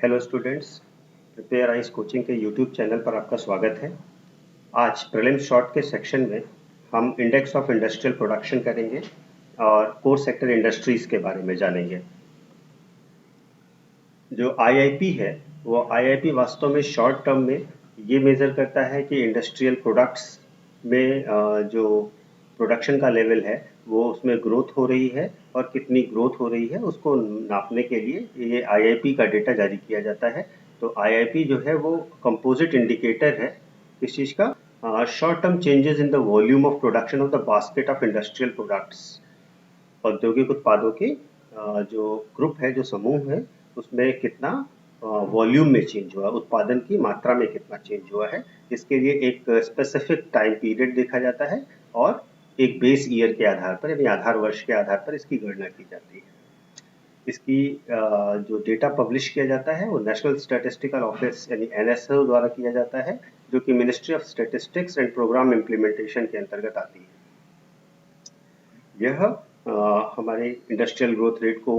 Hello students, prepare eyes coaching के YouTube channel पर आपका स्वागत है। आज प्रीलिम्स शॉर्ट के सेक्शन में हम इंडेक्स ऑफ इंडस्ट्रियल प्रोडक्शन करेंगे और कोर सेक्टर इंडस्ट्रीज के बारे में जानेंगे। जो आईआईपी है वो आईआईपी वास्तव में शॉर्ट टर्म में ये मेजर करता है कि इंडस्ट्रियल प्रोडक्ट्स में जो प्रोडक्शन का लेवल है वो उसमें ग्रोथ हो रही है और कितनी ग्रोथ हो रही है उसको नापने के लिए ये आईआईपी का डेटा जारी किया जाता है। तो आईआईपी जो है वो कंपोजिट इंडिकेटर है किस चीज़ का, short term changes in the volume of production of the basket of industrial products. औद्योगिक उत्पादों के जो ग्रुप है, जो समूह है, उसमें कितना वॉल्यूम में चेंज हुआ, उत्पादन की मात्रा में कितना चेंज हुआ है। इसके लिए एक स्पेसिफिक टाइम पीरियड देखा जाता है और एक बेस ईयर के आधार पर यानी आधार वर्ष के आधार पर इसकी गणना की जाती है। इसकी जो डेटा पब्लिश किया जाता है वो नेशनल स्टैटिस्टिकल ऑफिस यानी एनएसओ द्वारा किया जाता है, जो कि ministry of statistics and programme implementation के अंतर्गत आती है। यह हमारे इंडस्ट्रियल ग्रोथ रेट को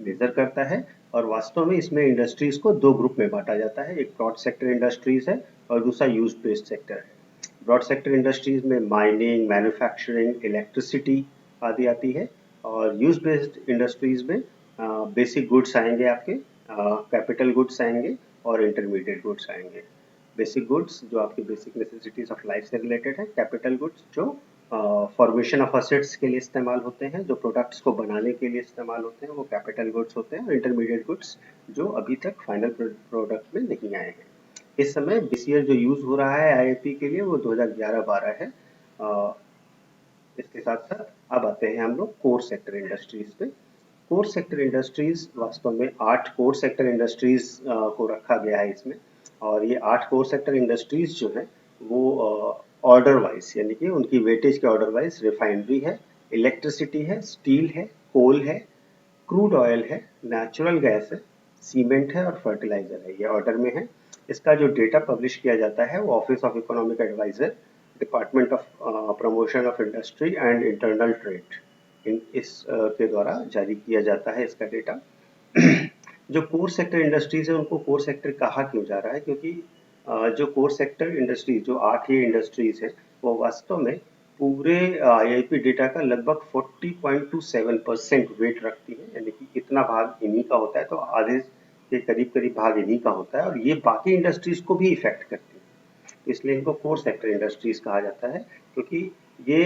मेजर करता है और वास्तव में इसमें इंडस्ट्रीज को दो ग्रुप में बांटा जाता है। एक ब्रॉड सेक्टर इंडस्ट्रीज है और दूसरा यूज बेस्ड सेक्टर है। ब्रॉड सेक्टर इंडस्ट्रीज में माइनिंग, मैन्युफैक्चरिंग, इलेक्ट्रिसिटी आदि आती है और यूज बेस्ड इंडस्ट्रीज में बेसिक गुड्स आएंगे, आपके कैपिटल गुड्स आएंगे और इंटरमीडिएट गुड्स आएंगे। बेसिक गुड्स जो आपकी बेसिक नेसेसिटीज ऑफ लाइफ से रिलेटेड है, कैपिटल गुड्स जो फॉर्मेशन ऑफ असेट्स के लिए इस्तेमाल होते हैं, जो प्रोडक्ट्स को बनाने के लिए इस्तेमाल होते हैं, वो कैपिटल गुड्स होते हैं। और इंटरमीडिएट गुड्स जो अभी तक फाइनल प्रोडक्ट में नहीं आए हैं। इस समय दिस ईयर जो यूज हो रहा है आईआईपी के लिए वो 2011-12 है। इसके साथ साथ अब आते हैं हम लोग कोर सेक्टर इंडस्ट्रीज पे। कोर सेक्टर इंडस्ट्रीज वास्तव में 8 कोर सेक्टर इंडस्ट्रीज को रखा गया है इसमें। और ये 8 कोर सेक्टर इंडस्ट्रीज जो है वो ऑर्डर वाइज यानी कि उनकी वेटेज के ऑर्डर वाइज रिफाइनरी है, इलेक्ट्रिसिटी है, स्टील है, कोल है, क्रूड ऑयल है, नेचुरल गैस है, सीमेंट है और फर्टिलाइजर है। ये ऑर्डर में है। इसका जो डेटा पब्लिश किया जाता है वो office of economic adviser, department of promotion of industry and internal trade के द्वारा जारी किया जाता है इसका डेटा। जो कोर सेक्टर इंडस्ट्रीज है उनको कोर सेक्टर कहा क्यों जा रहा है, क्योंकि जो कोर सेक्टर इंडस्ट्रीज जो 8 ये इंडस्ट्रीज है वो वास्तव में पूरे आईआईपी डेटा का लगभग 40.27% वेट रखती है, यानी कि इतना भाग इन्हीं का होता है। तो आधे के करीब करीब भाग इन्हीं का होता है और ये बाकी इंडस्ट्रीज को भी इफेक्ट करती है। इसलिए इनको कोर सेक्टर इंडस्ट्रीज कहा जाता है, क्योंकि ये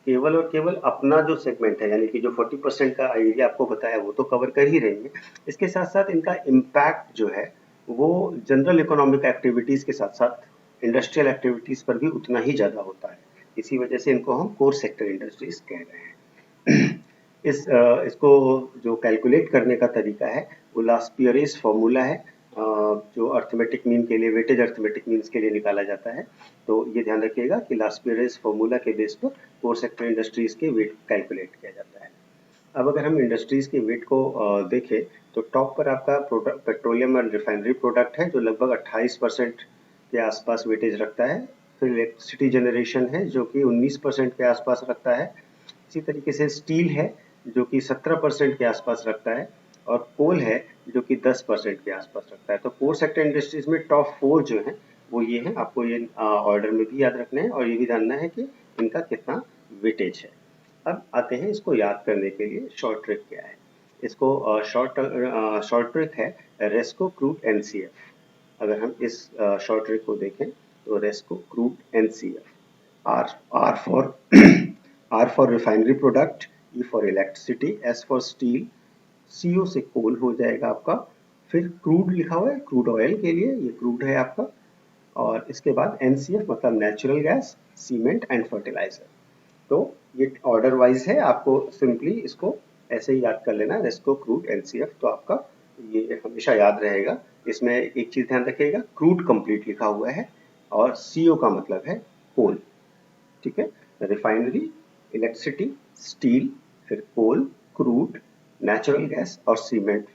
केवल और केवल अपना जो सेगमेंट है यानी कि जो 40% का एरिया आपको बताया वो तो कवर कर ही रही है। इसके साथ साथ इनका इम्पैक्ट जो है वो जनरल इकोनॉमिक एक्टिविटीज के साथ साथ इंडस्ट्रियल एक्टिविटीज पर भी उतना ही ज्यादा होता है। इसी वजह से इनको हम कोर सेक्टर इंडस्ट्रीज कह रहे हैं। इसको जो कैलकुलेट करने का तरीका है वो लास्पियरेस फॉर्मूला है, जो अर्थमेटिक मीन के लिए, वेटेज अर्थमेटिक मीन्स के लिए निकाला जाता है। तो ये ध्यान रखिएगा कि लास्पियरेस फॉर्मूला के बेस पर कोर सेक्टर इंडस्ट्रीज के वेट कैलकुलेट किया जाता है। अब अगर हम इंडस्ट्रीज के वेट को देखें तो टॉप पर आपका पेट्रोलियम एंड रिफाइनरी प्रोडक्ट है जो लगभग 28% के आसपास वेटेज रखता है। फिर इलेक्ट्रिसिटी जनरेशन है जो कि 19% के आसपास रखता है। इसी तरीके से स्टील है जो कि 17% के आसपास रखता है और कोल है जो कि 10% के आसपास रखता है। तो कोर सेक्टर इंडस्ट्रीज में टॉप 4 जो है वो ये है। आपको ये ऑर्डर में भी याद रखना है और ये भी जानना है कि इनका कितना वेटेज है। अब आते हैं इसको याद करने के लिए शॉर्ट ट्रिक क्या है। इसको शॉर्ट ट्रिक है रेस्को क्रूड एनसीएफ। अगर हम इस शॉर्ट ट्रिक को देखें तो रेस्को crude NCF, R for R for refinery product, E for electricity, S for steel, CO से कोल हो जाएगा आपका। फिर क्रूड लिखा हुआ है क्रूड ऑयल के लिए, ये क्रूड है आपका। और इसके बाद एनसीएफ मतलब natural gas, cement and fertiliser. तो ये ऑर्डर वाइज है, आपको सिंपली इसको ऐसे ही याद कर लेना, रेस्को क्रूड एनसीएफ। तो आपका ये हमेशा याद रहेगा। इसमें एक चीज ध्यान रखिएगा, क्रूड कंप्लीट लिखा हुआ है और सीओ का मतलब है कोल। ठीक है, रिफाइनरी, इलेक्ट्रिसिटी, स्टील, फिर कोल, क्रूड, नेचुरल गैस और सीमेंट,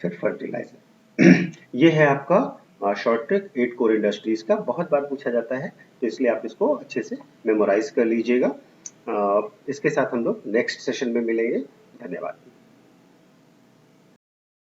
फिर फर्टिलाइजर। ये है आपका शॉर्ट ट्रिक 8 कोर इंडस्ट्रीज का। बहुत बार पूछा जाता है तो इसलिए आप इसको अच्छे से मेमोराइज कर लीजिएगा। इसके साथ हम लोग नेक्स्ट सेशन में मिलेंगे। धन्यवाद।